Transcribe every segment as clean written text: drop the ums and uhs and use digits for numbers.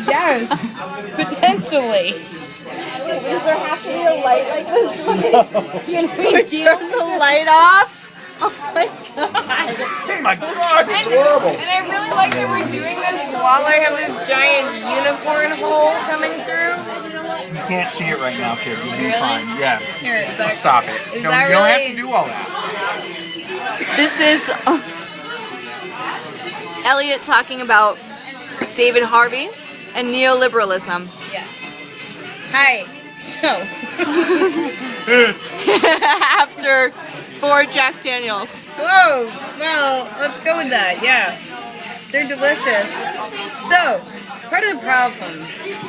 Yes, potentially. Does there have to be a light like this? Can we turn the light off? Oh my god. Oh my God, it's horrible. And I really like that we're doing this while I have this giant unicorn hole coming through. You can't see it right now, kid. You'll be Really? fine. Yeah. Here, is that, Stop it. Is You that don't have really? to do all that. This is Eliot talking about David Harvey and neoliberalism. Yes. Hi. So. After 4 Jack Daniels. Whoa. Well, let's go with that. Yeah. They're delicious. So, part of the problem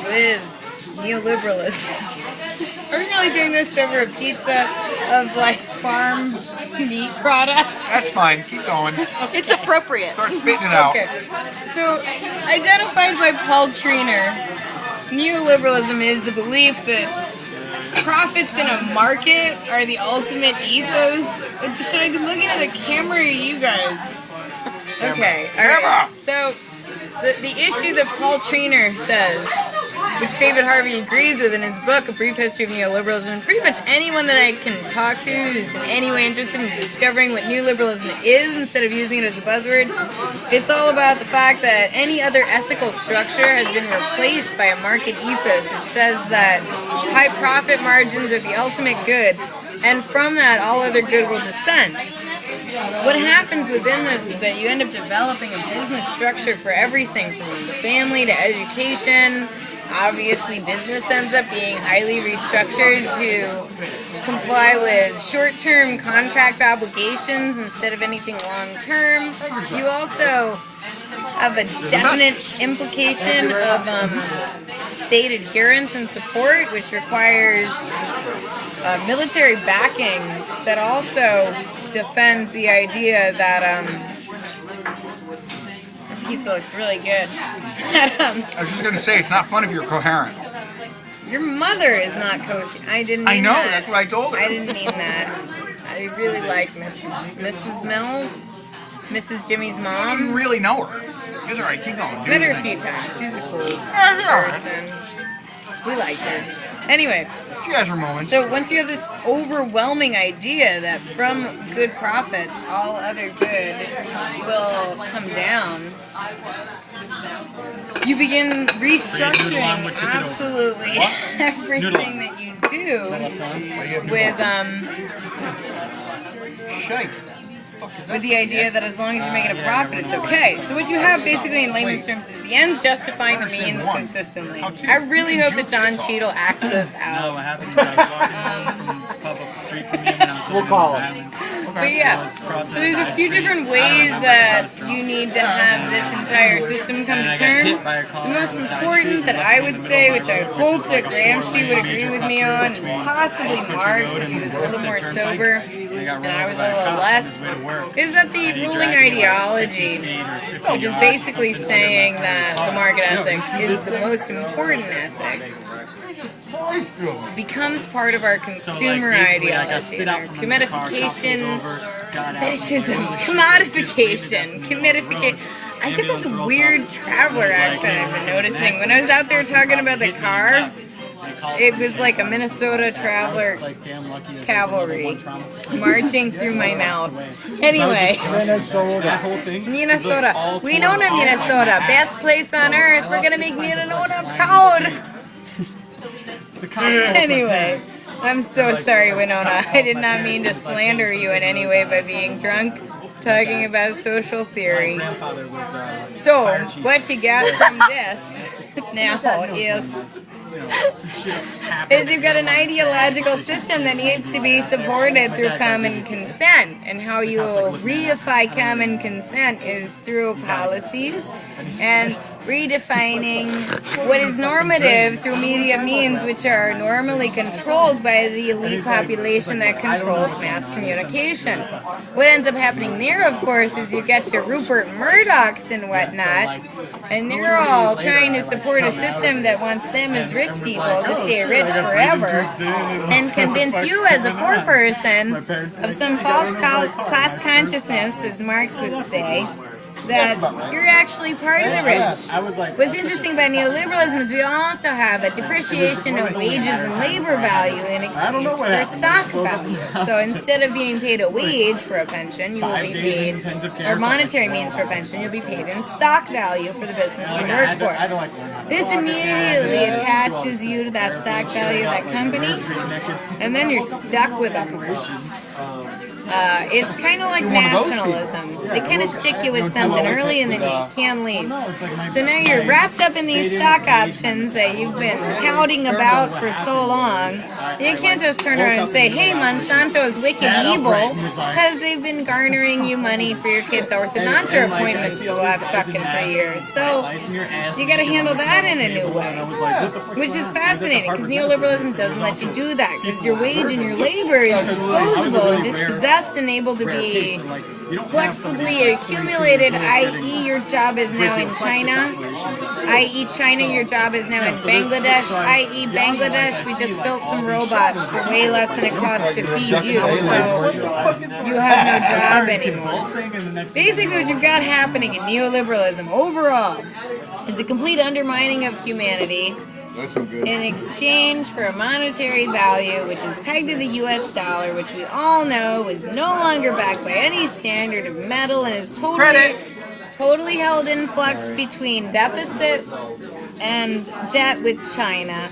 with neoliberalism. Are we really doing this over a pizza of like farm meat products? That's fine. Keep going. It's appropriate. Start spitting it out. Okay. So, identified by Paul Treiner, neoliberalism is the belief that profits in a market are the ultimate ethos. Should I be looking at the camera or you guys? Okay. All right. So, the issue that Paul Treiner says, which David Harvey agrees with in his book, A Brief History of Neoliberalism, and pretty much anyone that I can talk to who's in any way interested in discovering what neoliberalism is instead of using it as a buzzword, it's all about the fact that any other ethical structure has been replaced by a market ethos, which says that high profit margins are the ultimate good, and from that all other good will descend. What happens within this is that you end up developing a business structure for everything from family to education. Obviously, business ends up being highly restructured to comply with short-term contract obligations instead of anything long-term. You also have a definite implication of state adherence and support, which requires military backing that also defends the idea that pizza looks really good. I was just going to say, it's not fun if you're coherent. Your mother is not coherent. I didn't mean I know, that. that's what I told her. I didn't mean that. I really like Mrs. Mills, Mrs. Jimmy's I mom. didn't really know her. It's alright, keep going. Met her a few times. She's a cool Yeah, person. We liked her. Anyway, she has her moments. so once you have this overwhelming idea that from good profits, all other good will come down, you begin restructuring absolutely everything that you do with Shite. with the idea that as long as you're making a profit, it's okay. So what you have basically in layman's terms is the ends justifying the means consistently. I really hope that John Cheadle acts this No, out. what happened is I was walking home from this pub up the street from me when I was We'll call him. But yeah, so there's a few different ways that you need to have this entire system come to terms. The most important that I would say, which I hope that Gramsci would agree with me on, and possibly Marx if he was a little more sober and I was a little less, is that the ruling ideology, which is basically saying that the market ethics is the most important ethic, becomes part of our consumer ideology, our commodification, fetishism, commodification. I get this weird traveler accent I've been noticing. When I was out there talking about the car, it was like a Minnesota traveler cavalry marching through my mouth. Anyway, Minnesota. We know that Minnesota. Best place on earth. We're going to make Minnesota proud. Anyway, I'm so sorry, Winona. I did not mean to slander you in any way by being drunk, talking about social theory. So, what you got from this now is you've got an ideological system that needs to be supported through common consent. And how you reify common consent is through policies and redefining what is normative through media means which are normally controlled by the elite population that controls mass communication. What ends up happening there, of course, is you get your Rupert Murdochs and whatnot, and they're all trying to support a system that wants them as rich people to stay rich forever and convince you as a poor person of some false class consciousness, as Marx would say, that you're actually part of the rich. What's interesting about neoliberalism is we also have a depreciation of wages and labor value in exchange for stock value. So instead of being paid a wage for a pension, you will be paid, or monetary means for a pension, you'll be paid in stock value for the business you work for. This immediately attaches you to that stock value of that company, and then you're stuck with them. It's kind of like nationalism. They kind of stick you with something early and then you can't leave. So now you're wrapped up in these stock options that you've been touting about for so long. You can't just turn around and say, hey, Monsanto is wicked evil, because they've been garnering you money for your kids' orthodontia appointments for the last fucking 3 years. So you got to handle that in a new way, which is fascinating, because neoliberalism doesn't let you do that, because your wage and your labor is disposable and dispossessed and able to be flexibly accumulated, i.e. your job is now in China, i.e. China, your job is now in Bangladesh, i.e. Bangladesh, we just built some robots for way less than it costs to feed you, so you have no job anymore. Basically what you've got happening in neoliberalism overall is a complete undermining of humanity in exchange for a monetary value which is pegged to the US dollar, which we all know is no longer backed by any standard of metal and is totally held in flux between deficit and debt with China,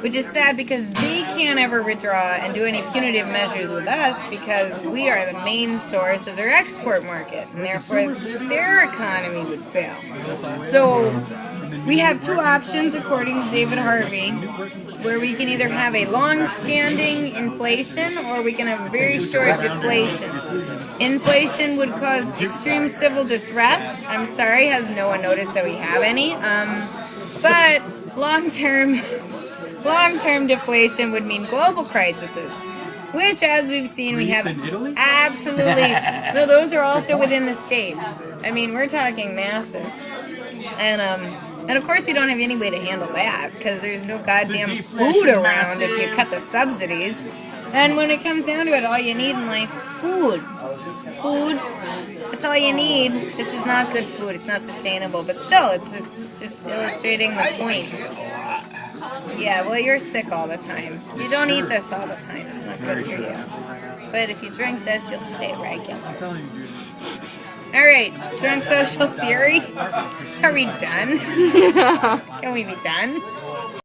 which is sad because they can't ever withdraw and do any punitive measures with us because we are the main source of their export market, and therefore their economy would fail. So we have two options, according to David Harvey, where we can either have a long-standing inflation or we can have a very short deflation. Inflation would cause extreme civil distress. I'm sorry, has no one noticed that we have any? But long-term deflation would mean global crises, which, as we've seen, we have absolutely. No, those are also within the state. I mean, we're talking massive, and of course we don't have any way to handle that because there's no goddamn food around if you cut the subsidies. And when it comes down to it, all you need in life is food. Food. That's all you need. This is not good food. It's not sustainable, but still, it's just illustrating the point. Yeah, well, you're sick all the time. You don't eat this all the time. It's not good for you. But if you drink this, you'll stay regular. I'm telling you, dude. All right, drunk social theory. Are we done? Can we be done?